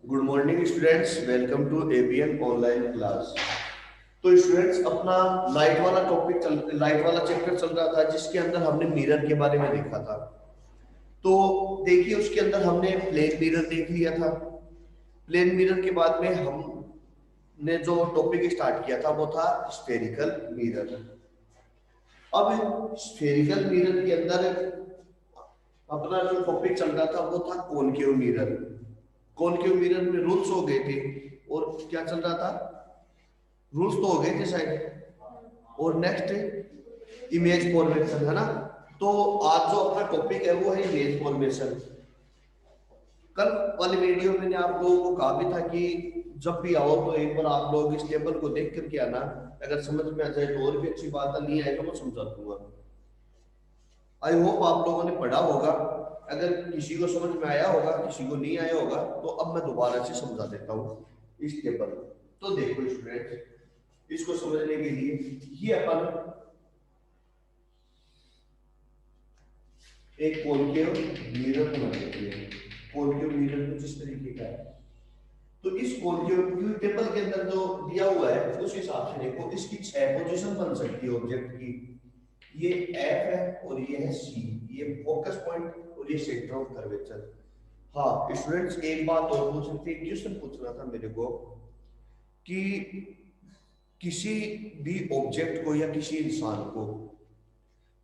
Good morning students, welcome to ABN online class. तो students, अपना light वाला chapter चल रहा था, जिसके अंदर हमने मिरर के बारे में देखा था। तो देखिए, उसके अंदर हमने प्लेन मिरर देख लिया था। प्लेन मिरर के बाद में हमने जो टॉपिक स्टार्ट किया था वो था स्फेरिकल मिरर। अब स्फेरिकल मिरर के अंदर अपना जो टॉपिक चल रहा था वो था कॉनकेव मिरर। कॉनकेव मिरर में रूल्स हो गए थे, और क्या चल रहा था, रूल्स तो हो गए थे शायद। और नेक्स्ट इमेज फॉर्मेशन है ना। तो आज जो अपना टॉपिक है वो है इमेज फॉर्मेशन। कल वाली वीडियो में मैंने आप लोगों को कहा भी था कि जब भी आओ तो एक बार आप लोग इस टेबल को देख करके आना। अगर समझ में आ जाए तो और भी अच्छी बात है, नहीं आए तो मैं समझा दूंगा। आई होप आप लोगों ने पढ़ा होगा। अगर किसी को समझ में आया होगा, किसी को नहीं आया होगा, तो अब मैं दोबारा से समझा देता हूँ इस टेबल। तो देखो स्टूडेंट, इसको समझने के लिए ये अपन एक कॉनकेव मिरर बना लेते हैं। कॉनकेव मिरर कुछ इस तरीके का है। तो इस कॉनकेव टेबल के अंदर जो दिया हुआ है उस हिसाब से देखो, इसकी 6 पोजीशन बन सकती है ऑब्जेक्ट की। ये एफ है और ये है सी, ये फोकस पॉइंट और ये सेंटर ऑफ कर्वेचर। हाँ स्टूडेंट्स, एक बात और पूछ रही थी, क्वेश्चन पूछना था मेरे को कि किसी भी ऑब्जेक्ट को या किसी इंसान को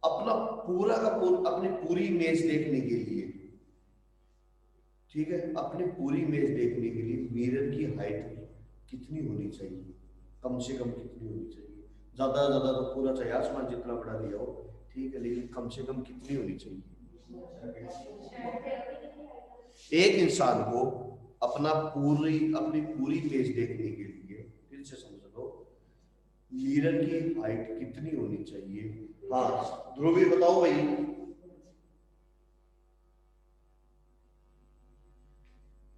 अपना पूरा का पूरा अपनी पूरी इमेज देखने के लिए, ठीक है, अपनी पूरी इमेज देखने के लिए मिरर की हाइट कितनी होनी चाहिए, कम से कम कितनी होनी चाहिए। ज्यादा से ज्यादा तो पूरा चाहे आसमान जितना बड़ा लिया हो, ठीक है, लेकिन कम से कम कितनी होनी चाहिए एक इंसान को अपनी पूरी इमेज देखने के लिए। फिर से समझ लो, मिरर की हाइट कितनी होनी चाहिए। हाँ ध्रुवी बताओ भाई।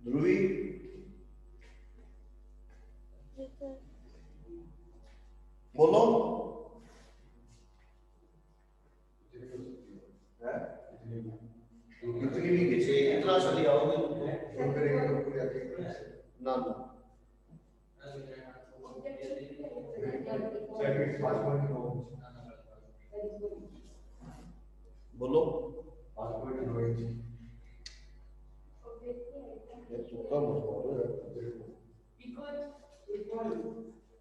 ध्रुवी बोलो। है? कितनी भी खींचे, इतना सा लिया होगा ना ना। बोलो। ये तुक्का मत मारो यार।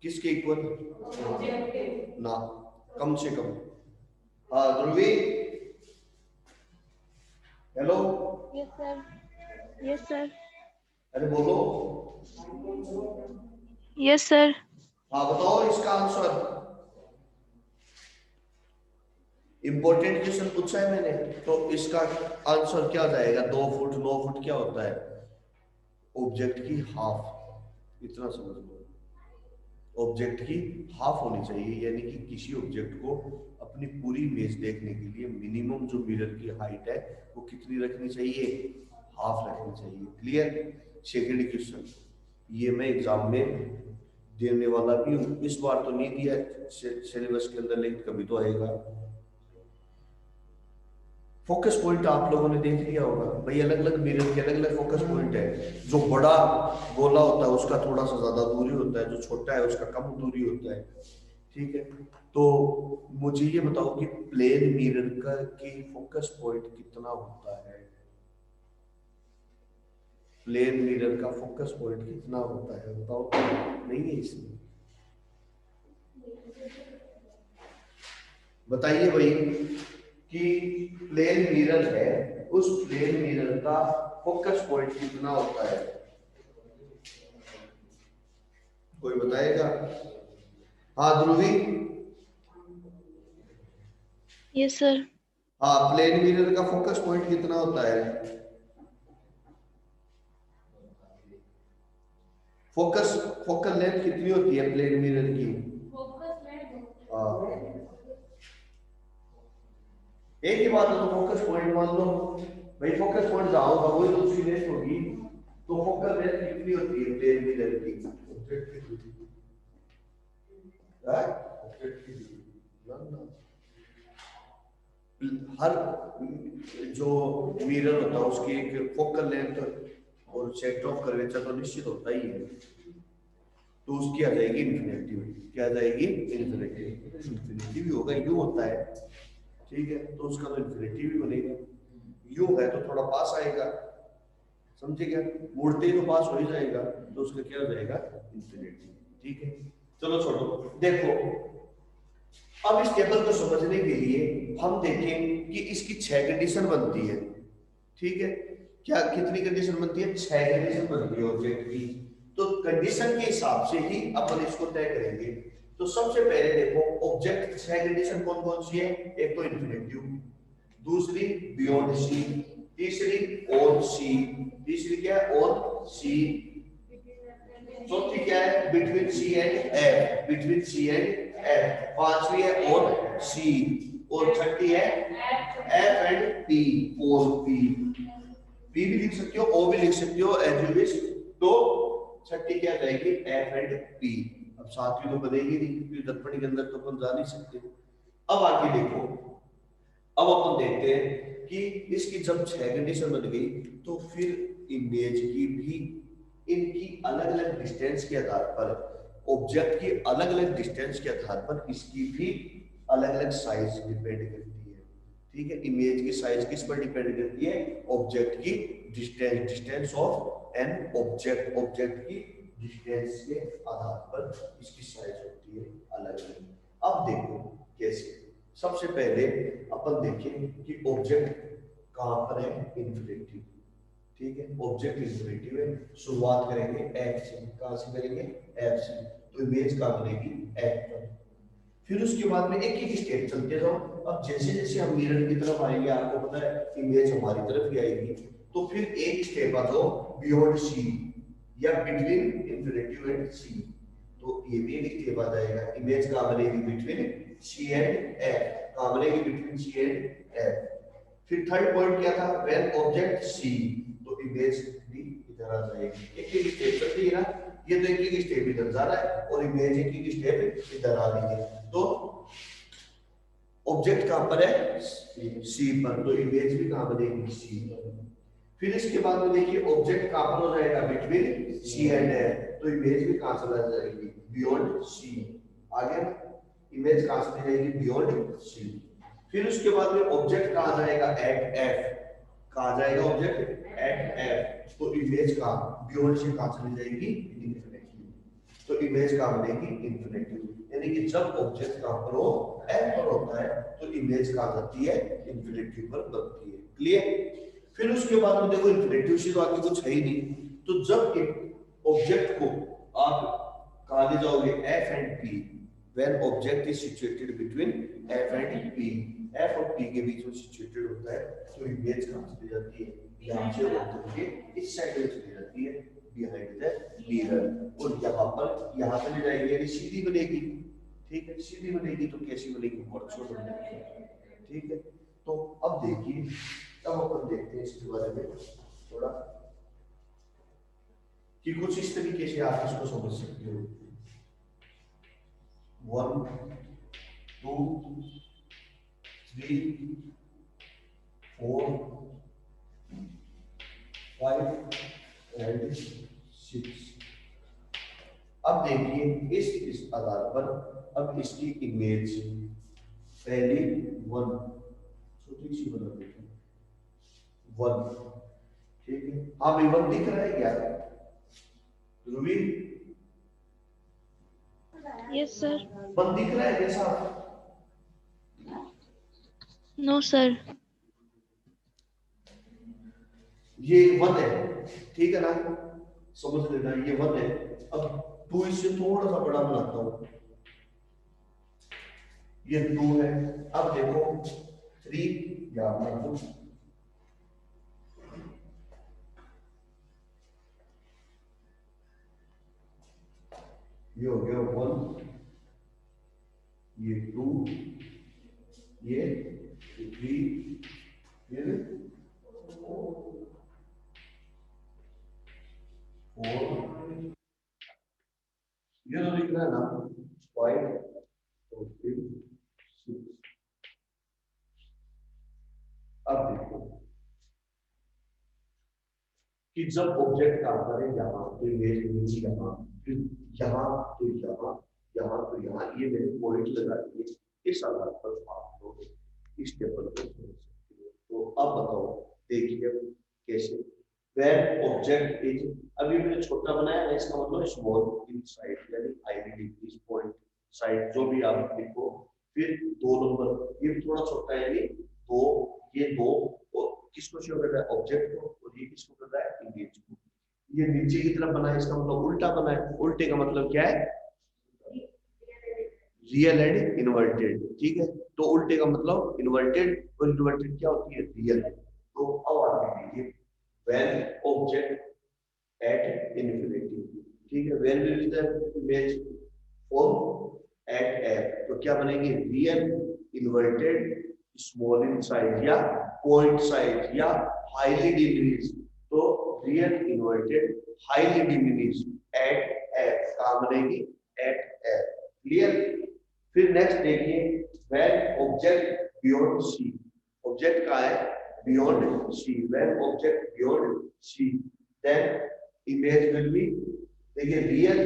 किसके इक्वल ना, कम से कम। हाँ Dhruvi, hello. Yes sir. Yes sir. अरे बोलो। Yes sir. हाँ बताओ इसका आंसर। इंपॉर्टेंट क्वेश्चन पूछा है मैंने, तो इसका आंसर क्या जाएगा। 2 फुट 9 फुट क्या होता है ऑब्जेक्ट की हाफ, इतना समझ लो। ऑब्जेक्ट की हाफ होनी चाहिए, यानी कि किसी ऑब्जेक्ट को अपनी पूरी इमेज देखने के लिए मिनिमम जो मिरर की हाइट है वो कितनी रखनी चाहिए, हाफ रखनी चाहिए। क्लियर। सेकंड क्वेश्चन, ये मैं एग्जाम में देने वाला भी हूँ। इस बार तो नहीं दिया सिलेबस के अंदर, लेकिन कभी तो आएगा। फोकस पॉइंट आप लोगों ने देख लिया होगा भाई, अलग अलग मिरर के अलग अलग फोकस पॉइंट है। जो बड़ा गोला होता है उसका थोड़ा सा ज्यादा दूरी होता है, जो छोटा है उसका कम दूरी होता है, ठीक है। तो मुझे ये बताओ कि प्लेन मिरर का की फोकस पॉइंट कितना होता है। प्लेन मिरर का फोकस पॉइंट कितना होता है बताओ। नहीं है इसमें, बताइए भाई कि प्लेन मिरर है, उस प्लेन मिरर का फोकस पॉइंट कितना होता है, कोई बताएगा। हाँ ध्रुवी। Yes sir. हाँ प्लेन मिरर का फोकस पॉइंट कितना होता है। फोकस फोकल लेंथ कितनी होती है प्लेन मिरर की। हाँ एक ही बात है, तो फोकस पॉइंट मान लो भाई। फोकस पॉइंट जहाँ होगा वही तो उसकी लेंथ होगी। तो फोकल लेंथ कितनी होती है प्लेन मिरर की। हाँ? ना, ना। हर जो मिरर होता है उसकी एक फोकल लेंथ और सेट ऑफ कर्वेचर तो निश्चित होता ही है, तो उसकी आ जाएगी इन्फिनिटी। क्या आ जाएगी? इन्फिनिटी। इन्फिनिटी भी होगा, यू होता है, ठीक है, तो उसका तो इन्फिनिटी भी बनेगा। यू है तो थोड़ा पास आएगा, समझे क्या? मुड़ते ही तो पास हो ही जाएगा, तो उसका क्या हो जाएगा? इन्फिनिटी। ठीक है, चलो छोड़ो। देखो, अब इस टेबल को समझने के लिए हम देखें कि इसकी 6 कंडीशन बनती है। ठीक है, क्या कितनी कंडीशन बनती है? 6 कंडीशन बनती है ऑब्जेक्ट की। तो कंडीशन के हिसाब से ही अपन इसको तय करेंगे। तो सबसे पहले देखो, ऑब्जेक्ट 6 कंडीशन कौन कौन सी है? एक तो इन्फिनिटिव, दूसरी बियॉन्ड सी, तीसरी ऑन सी, तीसरी क्या है? ऑन सी, चौथी क्या है? Between C and F, between C and F, पांचवी है और सी, और छठी है एफ एंड पी, और पी। पी भी लिख सकते हो, ओ भी लिख सकते हो, एज यू विश। तो छठी क्या जाएगी? F and P. अब सातवीं तो बनेगी नहीं, क्योंकि दर्पण के अंदर तो अपन जा नहीं सकते। अब आगे देखो, अब अपन देखते हैं कि इसकी जब 6 कंडीशन बन गई, तो फिर इमेज की भी इनकी अलग अलग डिस्टेंस के आधार पर, ऑब्जेक्ट की अलग अलग डिस्टेंस के आधार पर इसकी भी अलग अलग साइज डिपेंड करती है। ठीक है, इमेज की साइज किस पर डिपेंड करती है? ऑब्जेक्ट की distance, distance of an object, object की डिस्टेंस के आधार पर इसकी साइज होती है अलग अलग। अब देखो कैसे। सबसे पहले अपन देखें कि ऑब्जेक्ट कहां पर है? इन्फिनिटी। ठीक है, ऑब्जेक्ट इन्फिनिटी है। शुरुआत करेंगे एफ से। कहां से करेंगे? एफ से। तो इमेज कहां बनेगी? एफ पर। फिर उसके बाद में एक एक स्टेप चलते जाओ। अब जैसे जैसे हम मिरर की तरफ आएंगे, आपको पता है इमेज हमारी तरफ ही आएगी, तो फिर एक स्टेप आ जाओ बियॉन्ड सी, या बिटवीन इन्फिनिटी एंड सी। तो ये भी एक स्टेप आ जाएगा। इमेज कहां बनेगी? Between C and F. कहां बनेगी? Between C and F. फिर थर्ड पॉइंट क्या था? व्हेन ऑब्जेक्ट सी, तो इमेज भी इधर आ जाएगी। एक एक स्टेप चलती है ना, ये तो एक एक स्टेप इधर जा रहा है और इमेज एक एक स्टेप इधर आ रही है। तो ऑब्जेक्ट कहां पर है? सी पर, तो इमेज भी कहां बनेगी? सी पर। फिर इसके बाद में देखिए, ऑब्जेक्ट कहां पर हो जाएगा? बिटवीन सी एंड एफ, तो इमेज भी कहां चला जाएगी? Beyond C. आगे इमेज कहां से जाएगी? Beyond C. फिर उसके बाद में ऑब्जेक्ट कहां जाएगा? At F. कहां जाएगा ऑब्जेक्ट? एट एफ, तो इमेज कहां? बियॉन्ड से कहां चली जाएगी? इन्फिनिटी। तो इमेज कहां बनेगी? इन्फिनिटी। यानी कि जब ऑब्जेक्ट कहां पर हो? एफ पर होता है, तो इमेज कहां जाती है? इन्फिनिटी पर बनती है। क्लियर? फिर उसके बाद में देखो, इन्फिनिटी से तो आगे कुछ है ही नहीं। तो जब एक ऑब्जेक्ट को आप कहां ले जाओगे? F and P. When object is situated between F and P, F और पी के बीच में सिचुएटेड होता है, तो इमेज कहां चली जाती है? यहां से होकर के इस साइड में चली जाती है, बिहाइंड द मिरर। और यहाँ पर, यहाँ पे ले जाएंगे यानी सीधी बनेगी। ठीक है, सीधी बनेगी तो कैसी बनेगी? वर्चुअल बनेगी। ठीक है, तो अब देखिए, अब अपन देखते हैं इसके बारे में थोड़ा, कि कुछ इस तरीके से आप इसको समझ सकते हो। 1 2 3 4 5 एंड 6। अब देखिए, इस आधार पर अब इसकी इमेज पहली 1, छोटी सी बना देते हैं 1। ठीक है, हाँ भाई 1 दिख रहा है क्या रूबी? Yes sir. 1 दिख रहा है कैसा? No sir. ये 1 है, ठीक है ना? समझ लेना, ये 1 है। अब 2 इससे थोड़ा सा बड़ा बनाता हूँ, ये 2 है। अब देखो 3 या बना दो, ये हो गया 1, ये 2, ये 3, फिर 4, ये तो दिख रहा है ना? 5 और फिर 6। अब देखो कि जब ऑब्जेक्ट काम करे यहाँ तो इमेज नीचे यहाँ, फिर यहाँ तो यहाँ, यहाँ तो यहाँ, ये मैंने पॉइंट लगा दिए, इस आधार पर आप लोग इस टेबल को समझ सकते हो। तो अब बताओ, देखिए कैसे। When object is, अभी मैंने छोटा बनाया है, इसका मतलब स्मॉल इन साइड, यानी हाईली डिक्रीज पॉइंट साइड, जो भी आप लिखो। फिर 2 नंबर, ये भी थोड़ा छोटा है, यानी 2, ये 2, और किसको शो कर रहा है, ऑब्जेक्ट को, और ये किसको कर रहा है, इमेज को। ये नीचे की तरफ बना है, इसका मतलब उल्टा बना है। उल्टे का मतलब क्या है, रियल एंड इन्वर्टेड, ठीक है। तो उल्टे का मतलब इन्वर्टेड, और इन्वर्टेड क्या होती है, रियल। तो अब आगे देखिए, when object at infinity, ठीक है, when will the image form at f, तो क्या बनेगी, real, inverted, small in size या पॉइंट साइज या हाईली डिमिनिश। तो real, inverted, highly diminish at F, कहां बनेगी, एट एफ। क्लियर। फिर नेक्स्ट देखिए, when object beyond c, object का है beyond c, when object beyond c, then image will be, देखिए, real,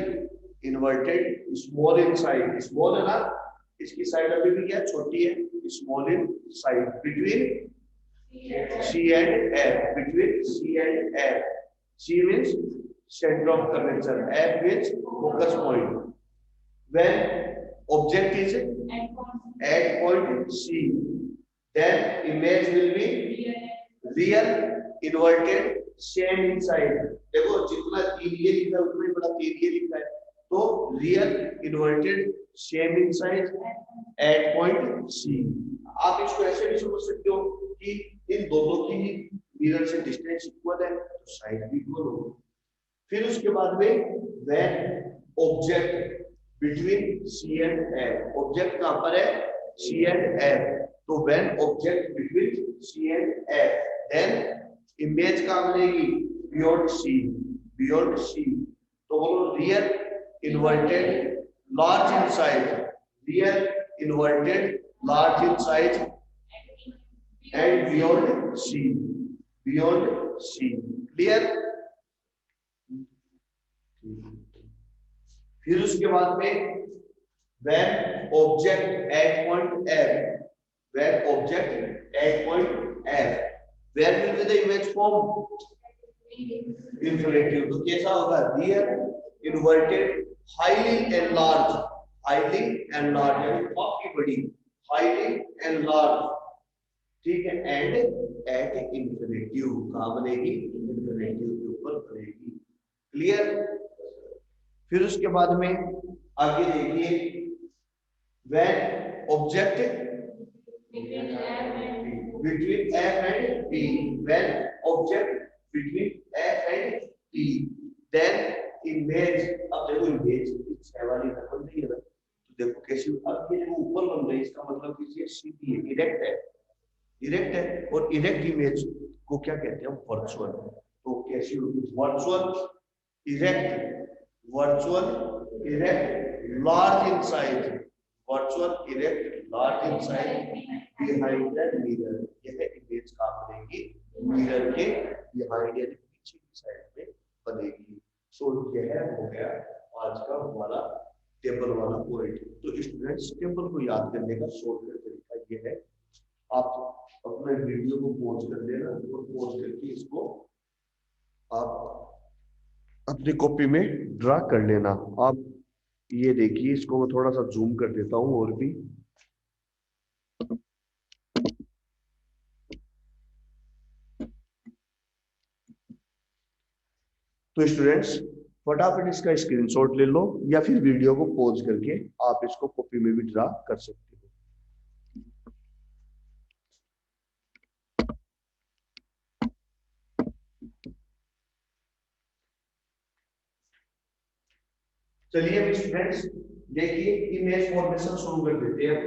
inverted, small in size, small है ना, इसकी साइड अभी भी क्या छोटी है, small in size, between c and f, between c and f, c means center of curvature, f means focus point। when object is at point c, then image will be real, inverted, same in size। देखो जितना 3 ये लिखा है उतना ही बड़ा 3 ये लिखा है, तो real, inverted, same in size, at point C. आप इसको ऐसे भी समझ सकते हो कि इन दोनों की मिरर से डिस्टेंस इक्वल है, तो साइड भी इक्वल होगी। फिर उसके बाद में when object between C and F, object कहां पर है, सी एंड एफ, तो when object between C and F, then image कहां बनेगी, बियॉन्ड सी, बियॉन्ड सी। तो बोलो real, inverted, large in size, real, inverted, large in size and beyond C, beyond C. Clear. फिर उसके बाद में when object at point f, when object at point f, where will be the image form, infinitive। तो कैसा होगा, real, inverted, highly enlarged, highly enlarged यानी काफी बड़ी, highly enlarged, ठीक है, and at infinitive, कहां बनेगी, infinitive के ऊपर बनेगी। क्लियर। फिर उसके बाद में आगे देखिए, when object between f and p, when object between f and p, then image, अब देखो इमेज छह वाली बन रही है ना, तो देखो कैसी, अब ये जो ऊपर बन रही है इसका मतलब कि ये सीधी है, इरेक्ट है, इरेक्ट है, और इरेक्ट इमेज को क्या कहते हैं, वर्चुअल। तो कैसी होगी, virtual, erect, virtual, erect, large in size, virtual, erect, large in size, behind the mirror। यह इमेज कहाँ बनेगी, मिरर के बिहाइंड यानी पीछे की साइड में बनेगी। सो यह हो गया आज का हमारा टेबल वाला पॉइंट। तो स्टूडेंट्स, टेबल को याद करने का शॉर्टकट तरीका ये है, आप अपने वीडियो को पॉज कर लेना, और पॉज करके इसको आप अपनी कॉपी में ड्रा कर लेना। आप ये देखिए, इसको मैं थोड़ा सा जूम कर देता हूं और भी। तो स्टूडेंट्स, फटाफट इसका स्क्रीनशॉट ले लो, या फिर वीडियो को पॉज करके आप इसको कॉपी में भी ड्रा कर सकते हो। चलिए स्टूडेंट्स, देखिए इमेज फॉर्मेशन शुरू कर देते हैं।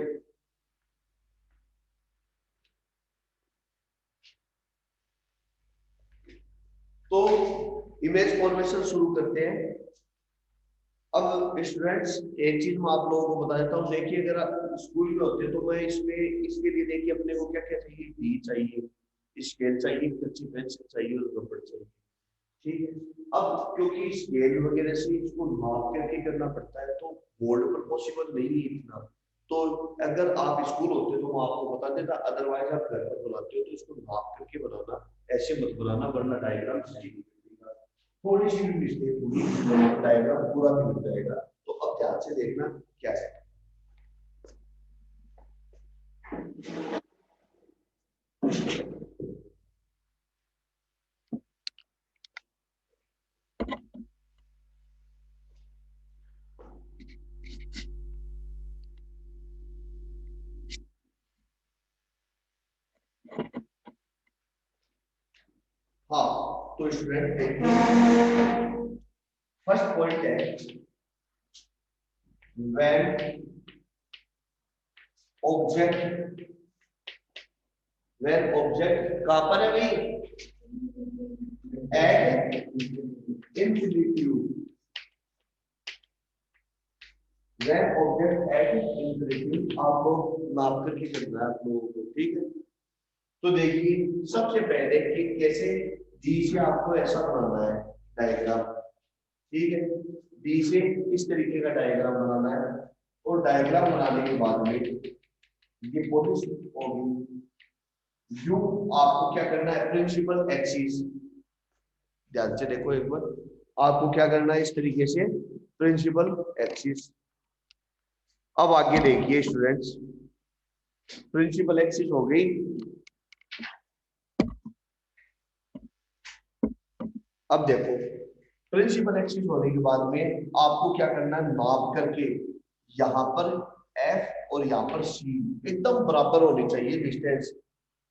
तो इमेज फॉर्मेशन शुरू करते हैं। अब स्टूडेंट्स, एक चीज मैं आप लोगों को बता देता हूँ। देखिए, अगर आप स्कूल में होते तो मैं इसमें इसके लिए देखिए अपने को क्या क्या चाहिए, डी चाहिए, स्केल चाहिए, कच्ची पेंसिल चाहिए और रबड़ चाहिए। ठीक है। अब क्योंकि स्केल वगैरह से इसको नाप करके करना पड़ता है तो बोर्ड पर पॉसिबल नहीं है इतना। तो अगर आप स्कूल होते तो मैं आपको बता देता, अदरवाइज आप घर पर बनाते हो तो इसको नाप करके बनाना, ऐसे मत बनाना वरना डायग्राम थोड़ी सी भी मिस्टेक हुई डायग्राम पूरा बिगड़ जाएगा। तो अब ध्यान से देखना क्या है। हाँ, तो स्टूडेंट देखिए, फर्स्ट पॉइंट है व्हेन ऑब्जेक्ट, व्हेन ऑब्जेक्ट कहां पर है भाई, eight infinitude, when object eight infinitude आपको नाप करके करना है आप लोगों को, ठीक है। तो देखिए सबसे पहले कि कैसे डी से आपको ऐसा बनाना है डायग्राम, ठीक है। डी से इस तरीके का डायग्राम बनाना है और डायग्राम बनाने के बाद में ये पोजीशन होगी यू, आपको क्या करना है प्रिंसिपल एक्सिस, ध्यान से देखो एक बार, आपको क्या करना है इस तरीके से प्रिंसिपल एक्सिस। अब आगे देखिए स्टूडेंट्स, प्रिंसिपल एक्सिस हो गई। अब देखो प्रिंसिपल एक्सिस होने के बाद में आपको क्या करना है, नाप करके यहाँ पर एफ और यहाँ पर सी एकदम बराबर होनी चाहिए डिस्टेंस,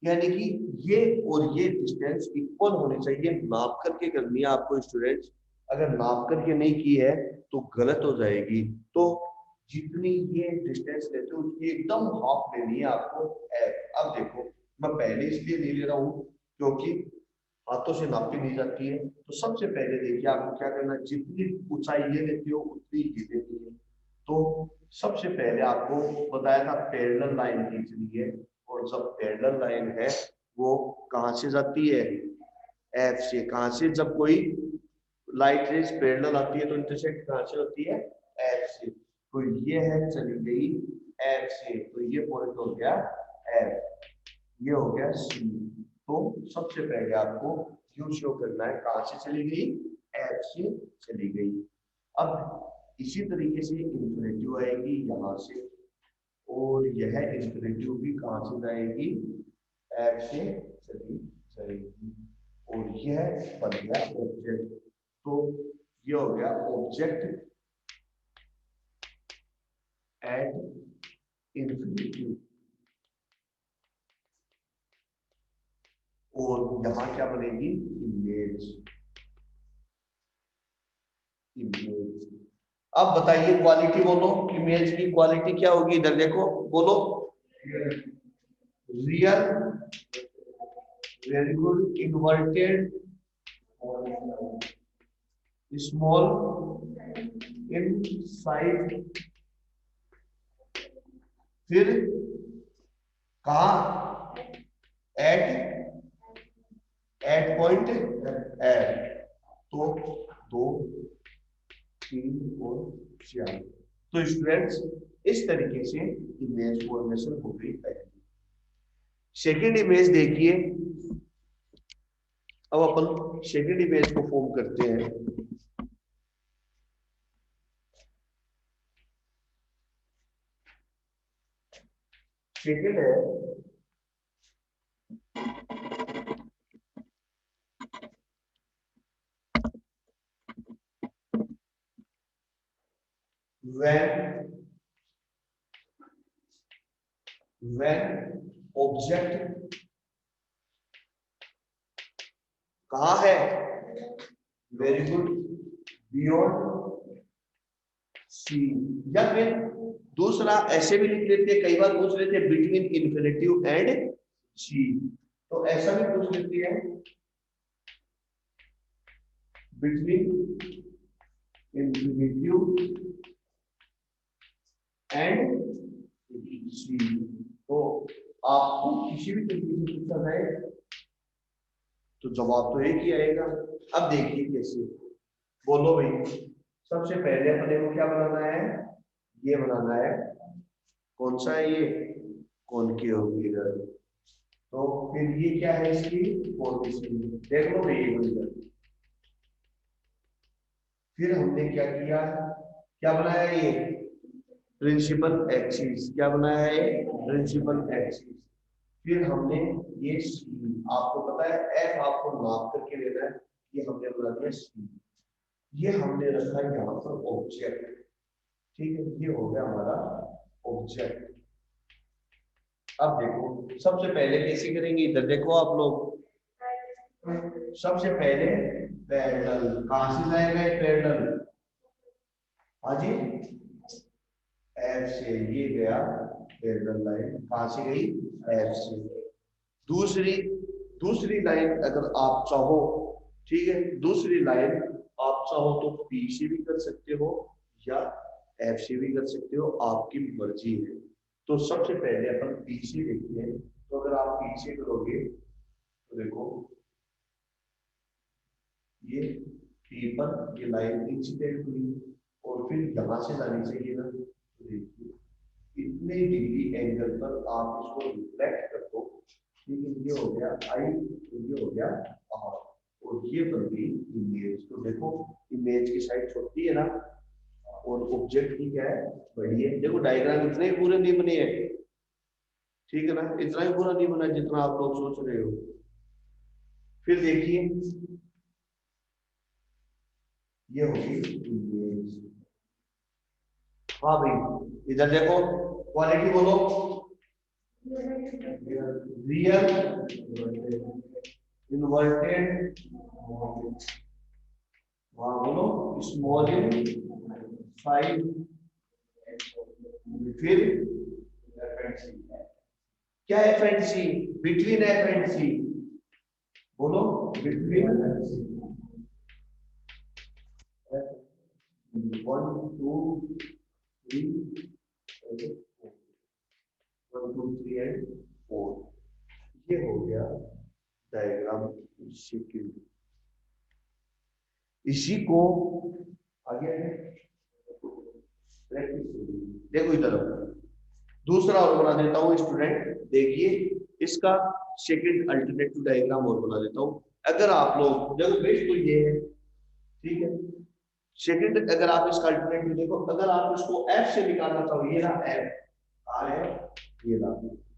यानी कि ये और ये डिस्टेंस इक्वल होनी चाहिए, नाप करके करनी है आपको स्टूडेंट्स। अगर नाप करके नहीं की है तो गलत हो जाएगी। तो जितनी ये डिस्टेंस लेते हो उसकी एकदम हाफ लेनी है आपको एफ। अब देखो मैं पहले इसलिए नहीं ले रहा हूँ क्योंकि हाथों से नापी नहीं जाती है। तो सबसे पहले देखिए आपको क्या करना है, जितनी ऊंचाई ये लेते हो उतनी ये लेनी है। तो सबसे पहले आपको बताया था पैरेलल लाइन खींचनी है, और जब पैरेलल लाइन है वो कहाँ से जाती है, एफ से। कहाँ से, जब कोई लाइट रेज पैरेलल आती है तो इंटरसेक्ट कहाँ से होती है, एफ से। तो ये है चली गई एफ से, तो ये पॉइंट हो गया एफ, ये हो गया सी। तो सबसे पहले आपको क्यू शो करना है, कहां से चली गई, एफ से चली गई। अब इसी तरीके से इंफिनिटिव आएगी यहां से, और यह इंफिनिटिव भी कहां से जाएगी, एफ से चली जाएगी, और यह बन गया ऑब्जेक्ट। तो ये हो गया ऑब्जेक्ट एट इंफिनिटिव। और यहां क्या बनेगी, इमेज, इमेज। अब बताइए क्वालिटी बोलो, इमेज की क्वालिटी क्या होगी, इधर देखो बोलो, real, very good, inverted, small in size, फिर कहा, एट, एट पॉइंट एट। तो 2, 3 और 4। तो स्टूडेंट्स इस तरीके से इमेज फॉर्मेशन हो गई पहली। सेकेंड इमेज देखिए, अब अपन सेकेंड इमेज को फॉर्म करते हैं। सेकेंड है when ऑब्जेक्ट कहां है, वेरी गुड, बियॉन्ड सी। या फिर दूसरा ऐसे भी लिख लेते हैं, कई बार पूछ लेते हैं बिटवीन इन्फिनिटिव एंड सी, तो ऐसा भी पूछ लेते हैं बिटवीन इन्फिनिटिव एंड सी। तो आपको किसी भी तरीके से पूछा जाए तो जवाब तो एक ही आएगा। अब देखिए कैसे, बोलो भाई। सबसे पहले अपने को क्या बनाना है, ये बनाना है, कौन सा है ये, कॉनकेव मिरर। तो फिर ये क्या है इसकी, पॉलिसी। देख लो भाई मिरर। फिर हमने क्या किया, क्या बनाया ये, प्रिंसिपल एक्सिस। क्या बनाया है, प्रिंसिपल एक्सिस। फिर हमने ये सी, आपको पता है एफ आपको नाप करके लेना है, ये हमने बना दिया सी। ये हमने रखा है यहाँ पर ऑब्जेक्ट, ठीक है, ये हो गया हमारा ऑब्जेक्ट। अब देखो सबसे पहले कैसे करेंगे, इधर देखो आप लोग। सबसे पहले पैरेलल, कहां से जाएगा ये पैरेलल, हाँ जी, एफ से ये गया पैरेलल लाइन, कहां से गई, एफ से। दूसरी दूसरी लाइन अगर आप चाहो, ठीक है, दूसरी लाइन आप चाहो तो पी से भी कर सकते हो या एफ से भी कर सकते हो, आपकी मर्जी है। तो सबसे पहले अपन पी से देखते हैं। तो अगर आप पी से करोगे तो देखो ये पी पर ये लाइन इंसिडेंट हुई, और फिर यहां से जानी चाहिए ना, तो देखिए इतने डिग्री एंगल पर आप इसको रिफ्लेक्ट कर दो, ठीक है, ये हो गया आई, ये हो गया आर, और ये बन गई इमेज। तो देखो इमेज की साइड छोटी है ना, और ऑब्जेक्ट की क्या है, बड़ी है। देखो डायग्राम इतने ही पूरे नहीं बने हैं, ठीक है ना, इतना ही पूरा नहीं बना जितना आप लोग सोच रहे हो। फिर देखिए ये होगी इमेज। हाँ भाई इधर देखो, क्वालिटी बोलो, रियल, इन्वर्टेड, वहां बोलो स्मॉल इन साइज, फिर क्या F and C, between F and C, बोलो बिटवीन 1 2 3 1 2 3 एंड 4। ये हो गया डायग्राम शेड्यूल। इसी को आगे देखो इधर दूसरा और बना देता हूँ स्टूडेंट, देखिए इसका सेकंड अल्टरनेटिव डायग्राम और बना देता हूँ। अगर आप लोग देखो बेस्ट तो ये है, ठीक है, सेकंड अगर आप इसका अल्टरनेटिव देखो, अगर आप इसको एफ से निकालना चाहो, ये रहा एफ, कहां है, ये रहा।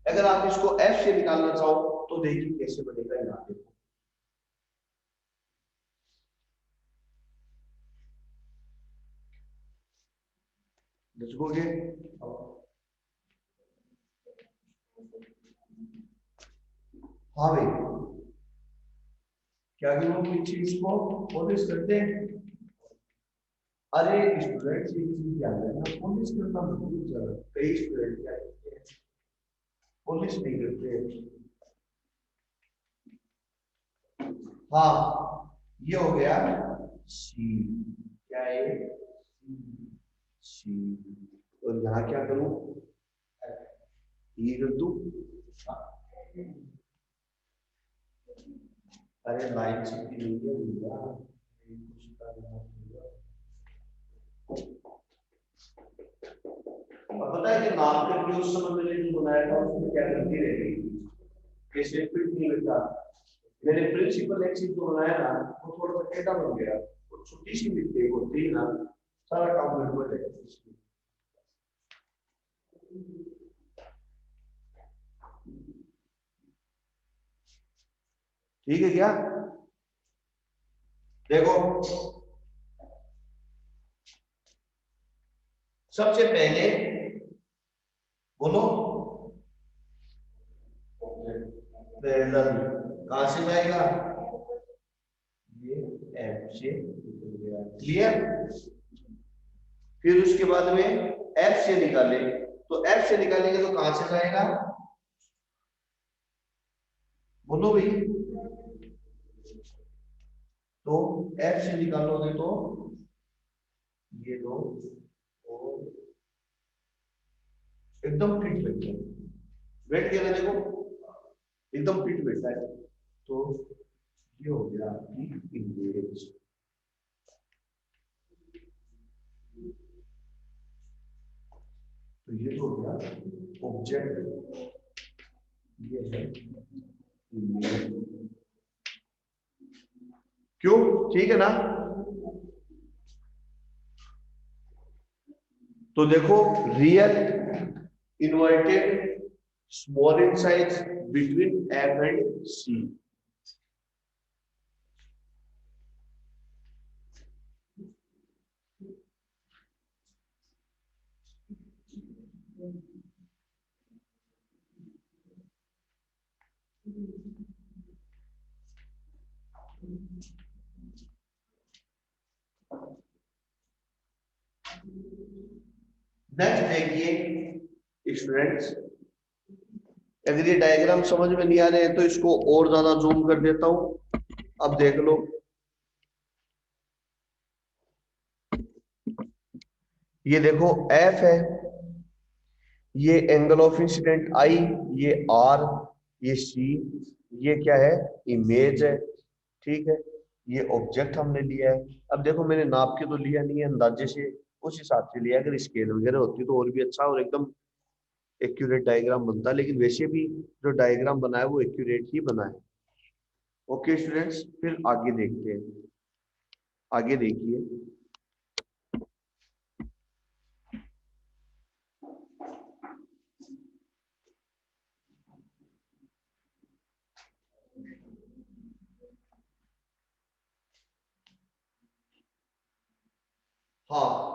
अगर आप इसको एफ से निकालना चाहो तो देखिए कैसे बनेगा, यहाँ देखो लिखोगे, हाँ भाई क्या करो पीछे इसको पॉलिश करते हैं। अरे स्टूडेंट ये चीज ध्यान रखना, पॉलिश करना बहुत ज्यादा, कई स्टूडेंट क्या करते हैं पॉलिश नहीं करते। हाँ ये हो गया सी, क्या है सी, और यहाँ क्या करूं, ये कर दूं। अरे लाइन सीधी नहीं है भैया, अब पता है कि नाम करके उस समय मैंने जो बनाया था उसमें क्या गलती रह गई, कैसे फिट नहीं बैठा। मैंने प्रिंसिपल एक्सिस जो बनाया ना वो थोड़ा सा टेढ़ा बन गया, और छोटी सी मिस्टेक होती है ना, सारा काम गड़बड़ है। ठीक है क्या, देखो सबसे पहले बोलो पैरेलल कहां से जाएगा, ये एफ से निकल गया, क्लियर। फिर उसके बाद में एफ से निकाले, तो एफ से निकालेंगे तो कहां से जाएगा, बोलो भाई, तो एफ से निकालोगे तो ये दो और एकदम फिट बैठ गया, बैठ गया ना, देखो एकदम फिट बैठा है। तो ये हो गया आपकी इमेज। तो ये तो हो गया ऑब्जेक्ट, ये है इमेज। क्यों? ठीक है ना? तो देखो, real, inverted, small in size, between F and C. Next देखिए स्टूडेंट्स, अगर ये डायग्राम समझ में नहीं आ रहे हैं तो इसको और ज्यादा जूम कर देता हूं। अब देख लो, ये देखो एफ है, ये एंगल ऑफ इंसिडेंट आई, ये आर, ये सी, ये क्या है? इमेज है। ठीक है, ये ऑब्जेक्ट हमने लिया है। अब देखो मैंने नाप के तो लिया नहीं है, अंदाजे से उस हिसाब से लिया। अगर स्केल वगैरह होती तो और भी अच्छा और एकदम एक्यूरेट डायग्राम बनता, लेकिन वैसे भी जो डायग्राम बना है वो एक्यूरेट ही बना है। ओके स्टूडेंट्स, फिर आगे देखते हैं। आगे देखिए, हाँ,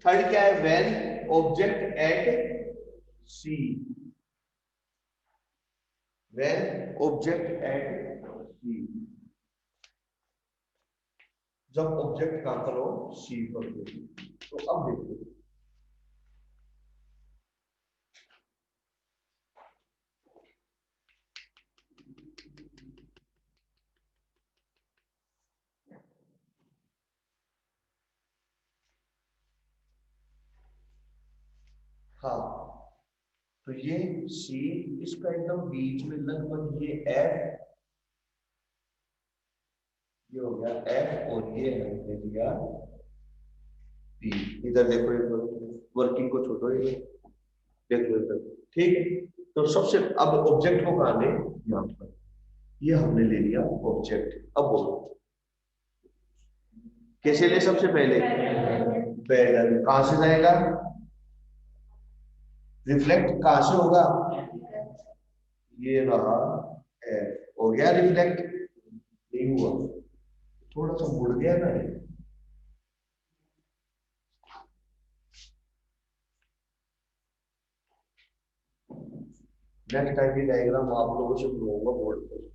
थर्ड क्या है? When object at C, when object at C, जब ऑब्जेक्ट कहां पर हो? सी पर हो। तो अब देखो, हाँ, तो ये सी, इसका एकदम बीच में लगभग ये एफ, ये हो गया एफ, और ये है दे दिया पी। इधर देखो, एक वर्किंग को छोड़ो, ये देखो इधर। ठीक है, तो सबसे अब ऑब्जेक्ट को कहां ले? यहाँ पर। ये हमने ले लिया ऑब्जेक्ट। अब बोलो कैसे ले? सबसे पहले पैरेलल कहां से जाएगा? रिफ्लेक्ट कहां से होगा? ये रहा एफ, हो गया रिफ्लेक्ट? नहीं हुआ, थोड़ा सा मुड़ गया ना ये। नेक्स्ट टाइम ये डायग्राम आप लोगों से बनवाऊंगा बोर्ड पर।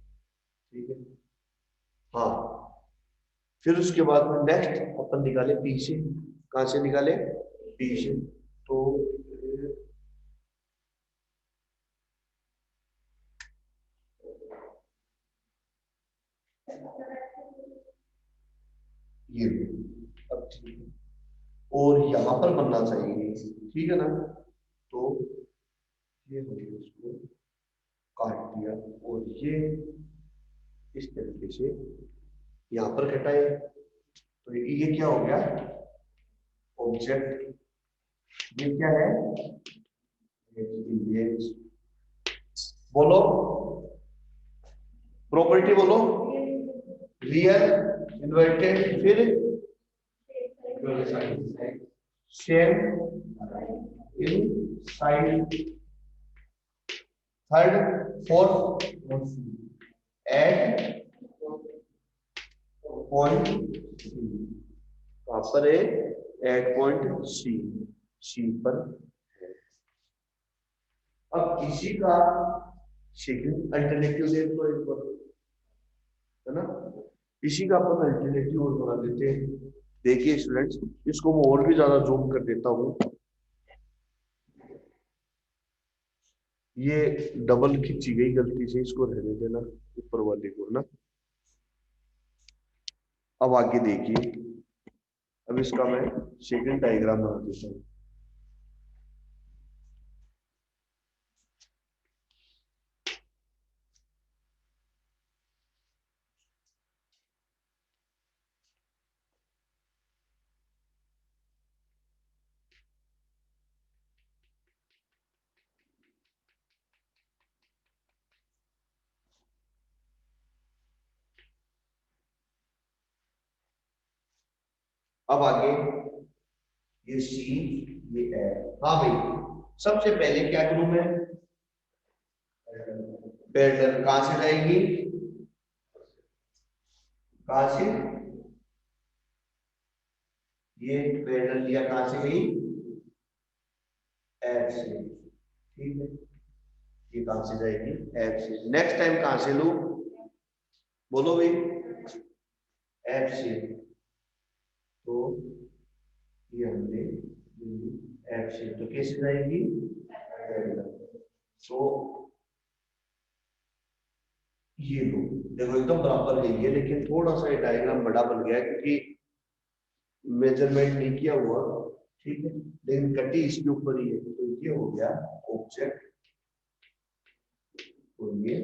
ठीक है, हाँ। फिर उसके बाद में नेक्स्ट अपन निकाले पी से। कहां से निकाले? पी से। तो ये अब ठीक है, और यहां पर बनना चाहिए। ठीक है ना? तो ये हमने इसको काट दिया, और ये इस तरीके से यहां पर कटाए। तो ये क्या हो गया? ऑब्जेक्ट। ये क्या है? इमेज। बोलो प्रॉपर्टी, बोलो। रियल, इन्वर्टेड, फिर same in size, third, fourth, at point C. कहां पर है? एट पॉइंट सी, सी पर है। अब इसी का सेकंड अल्टरनेटिव देख लो एक बार, है ना? इसी का अपन अल्टरनेटिव और बना देते हैं। देखिए स्टूडेंट्स, इसको मैं और भी ज्यादा जूम कर देता हूँ। ये डबल खींची गई गलती से, इसको रहने देना, ऊपर वाले को ना। अब आगे देखिए, अब इसका मैं सेकंड डायग्राम बना देता हूँ। अब आगे ये सी, ये एफ। हाँ भाई, सबसे पहले क्या करूं मैं, पैरेलल कहां से जाएगी, कहां से, ये पैरेलल लिया कहां से गई, एफ से, ठीक है, ये कहां से जाएगी, एफ से। नेक्स्ट टाइम कहां से लूं, बोलो भाई, एफ से। तो ये हमने एफ से, तो कैसे जाएगी, तो ये लो, देखो एकदम बराबर है ये, लेकिन थोड़ा सा ये डायग्राम बड़ा बन गया है क्योंकि मेजरमेंट नहीं किया हुआ, ठीक है, लेकिन कटी इसके ऊपर ही है। तो ये हो गया ऑब्जेक्ट और ये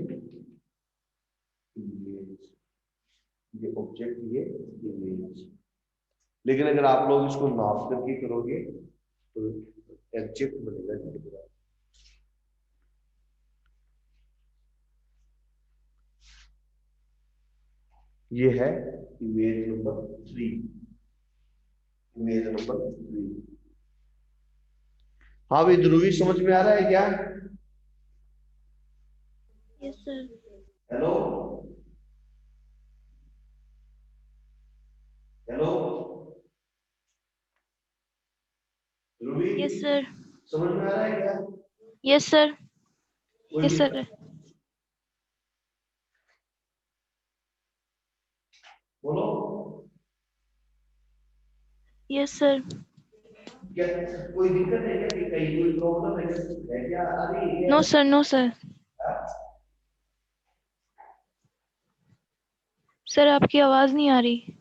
इमेज, ये ऑब्जेक्ट, ये इमेज। लेकिन अगर आप लोग इसको नाप करके करोगे तो एग्जैक्ट बनेगा डायग्राम। ये है इमेज नंबर 3, इमेज नंबर 3। हाँ भाई ध्रुवी, समझ में आ रहा है क्या, यस सर। हेलो, हेलो ध्रुवी, यस सर। समझ में आ रहा है क्या, यस सर। कोई यस दिक्कत, सर। बोलो, यस सर। क्या कोई दिक्कत है क्या, कि कहीं कोई प्रॉब्लम है क्या, अरे ये no sir, no sir. Sir आपकी आवाज नहीं आ रही।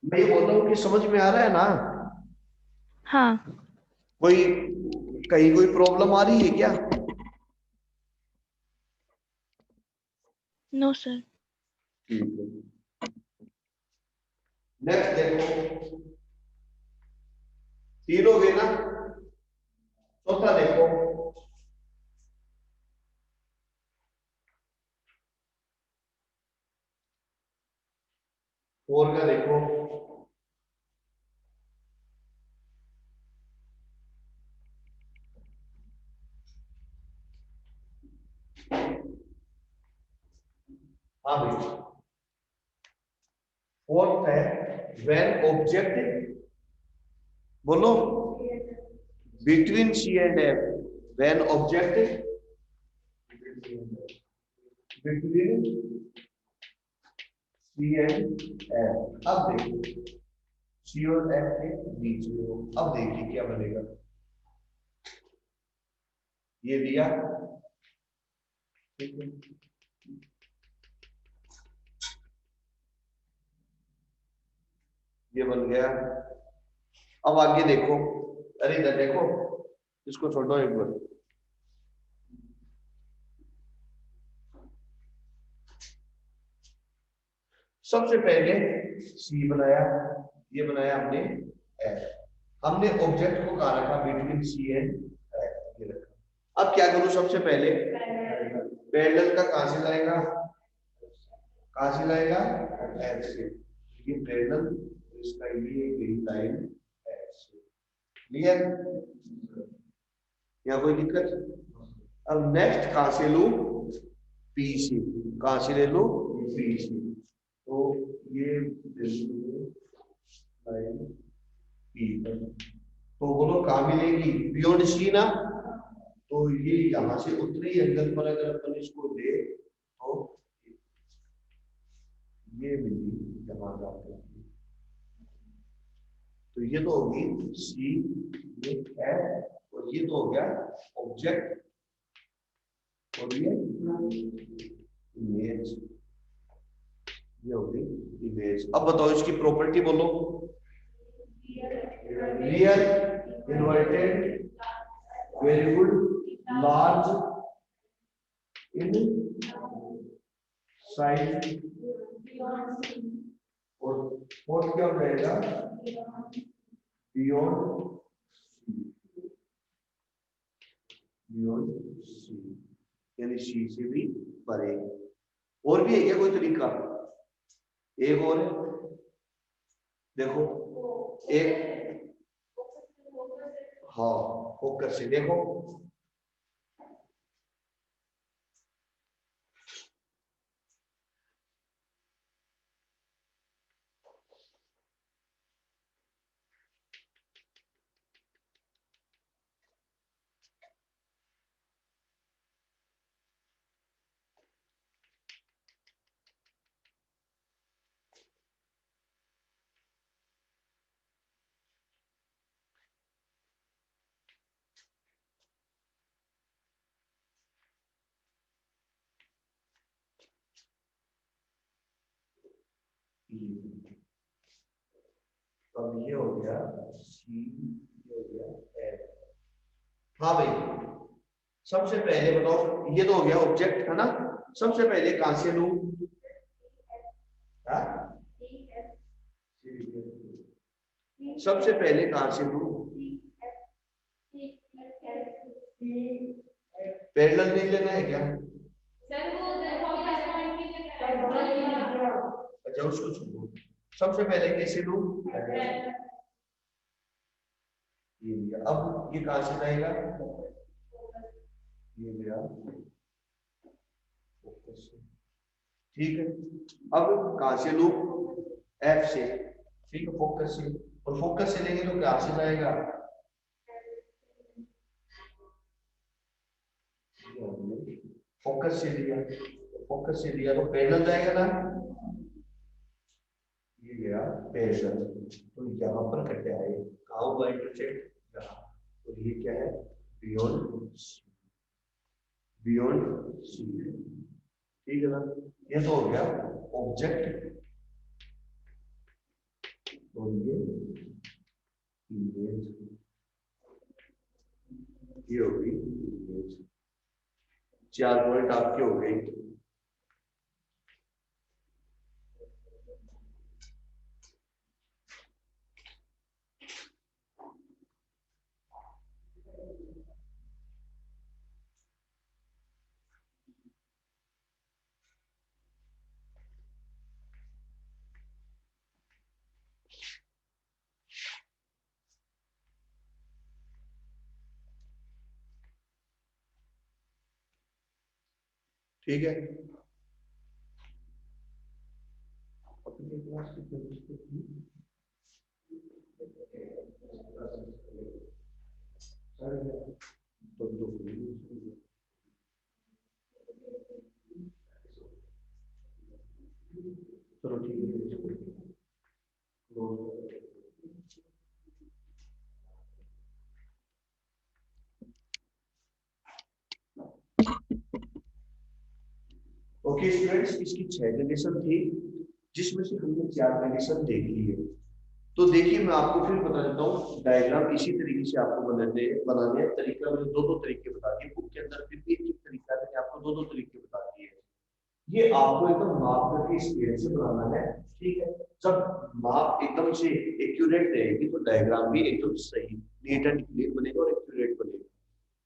मैं ये बोल रहा हूँ कि समझ में आ रहा है ना, हाँ। कोई कहीं कोई प्रॉब्लम आ रही है क्या, नो सर। ठीक है। नेक्स्ट देखो, तीन हो गए ना, चौथा देखो, फोर का देखो, हाँ भाई, फोर्थ है व्हेन ऑब्जेक्ट, बोलो, between C and F, when object between C and F. अब देखो सी और एफ के बीच में हो, अब देखिए क्या बनेगा, ये दिया, ठीक है, ये बन गया। अब आगे देखो, अरे इधर देखो, इसको छोड़ो एक बार, सबसे पहले सी बनाया, ये बनाया हमने एफ, हमने ऑब्जेक्ट को कहा रखा बिटवीन सी एंड एफ, ये रखा। अब क्या करूं, सबसे पहले पैरेलल का कहां से लाएगा, कहां से लाएगा, एफ से, ये पैरेलल, इसका ये यही लाइन एफ से, क्लियर, यहाँ कोई दिक्कत। अब नेक्स्ट कहां से लूं, पी से, कहां से ले लूं, पी से, तो ये लाइन पी पर, तो बोलो कहां मिलेगी, बियॉन्ड सी ना, तो ये यहां से उतने ही एंगल पर अगर अपन इसको ले तो ये मिली यहां जाकर, तो ये तो होगी सी, ये है, और ये तो हो गया ऑब्जेक्ट, और ये इमेज, ये होगी इमेज। अब बताओ इसकी प्रॉपर्टी बोलो, real, inverted, very good, large in size, और फोर्थ क्या हो जाएगा, बियॉन्ड, बियॉन्ड सी, यानी सी से भी परे। और भी है क्या कोई तरीका, एक और है, देखो एक, हाँ फोकस से देखो, अब ये हो गया सी, ये हो गया एफ। हाँ भाई, सबसे पहले बताओ, ये तो हो गया ऑब्जेक्ट है ना, सबसे पहले कहां से लूं? हाँ? सबसे पहले कहां से लूं? पैरेलल नहीं लेना है क्या? अच्छा उसको छोड़ो, सबसे पहले कैसे लूं? ये लिया, अब ये कहां से जाएगा? ये लिया, फोकस से, ठीक है। अब कहां से लूं? एफ से, ठीक है, फोकस से। और फोकस से लेंगे तो कहां से जाएगा? फोकस से लिया, फोकस से लिया तो पैरेलल जाएगा ना, ये गया पैरेलल, तो यहाँ पर कट आए, कहाँ हुआ इंटरसेक्ट? यहाँ। तो ये क्या है? बियॉन्ड, बियॉन्ड सी, ठीक है ना। ये तो हो गया ऑब्जेक्ट, और ये इमेज, ये हो गई इमेज। 4 पॉइंट आपके हो गए। ठीक है, अपनी क्लास कितने बजे थी? तो चलो ठीक है। ओके स्टूडेंट्स, इसकी 6 कंडीशन थी, जिसमें से हमने 4 कंडीशन देख ली है। तो देखिए मैं आपको फिर बता देता हूँ, डायग्राम इसी तरीके से आपको बनाने हैं। तरीका मैंने दो तरीके बता दिए बुक के अंदर, फिर भी एक तरीका मैंने आपको दो तरीके बता दिए। ये आपको एकदम माप करके स्केल से बनाना है, ठीक है। जब माप एकदम से एक्यूरेट रहेगी तो डायग्राम भी एकदम सही, नीट एंड क्लियर बनेगा और एक्यूरेट बनेगा।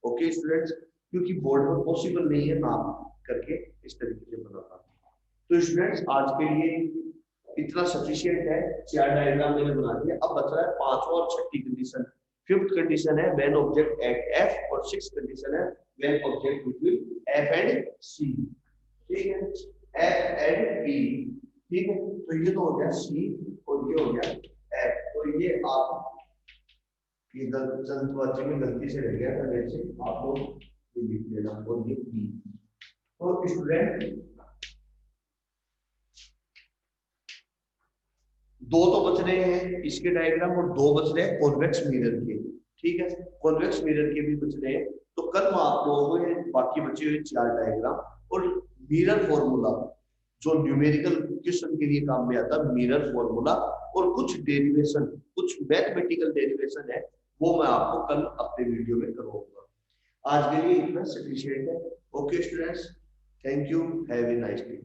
ओके स्टूडेंट्स, क्योंकि बोर्ड में पॉसिबल नहीं है माप करके इस तरीके से बनाना। तो स्टूडेंट्स आज के लिए इतना सफिशिएंट है, 4 डायग्राम मैंने बना दिया। अब बच रहा है 5वां और 6ठी कंडीशन। 5th कंडीशन है व्हेन ऑब्जेक्ट एट एफ, और 6th कंडीशन है when object between F and C, ठीक है, एफ एंड बी, ठीक है। तो ये तो हो गया सी और ये हो गया एफ। तो ये आप ये जल्दबाजी में गलती से रह गया था, जैसे आप लोग ये लिख लेना, और ये बी। तो स्टूडेंट दो तो बच रहे हैं इसके डायग्राम, और दो बच रहे हैं कॉन्वेक्स मिरर के, ठीक है, कॉन्वेक्स मिरर के भी बच रहे हैं। तो कल मैं आप लोगों को बाकी बचे हुए 4 डायग्राम और मिरर फॉर्मूला, जो न्यूमेरिकल क्वेश्चन के लिए काम में आता है, मिरर फॉर्मूला और कुछ डेरिवेशन, कुछ मैथमेटिकल डेरिवेशन है, वो मैं आपको कल अपने वीडियो में करवाऊंगा। आज के लिए इतना सफिशिएंट है। Okay students, thank you, have a nice day.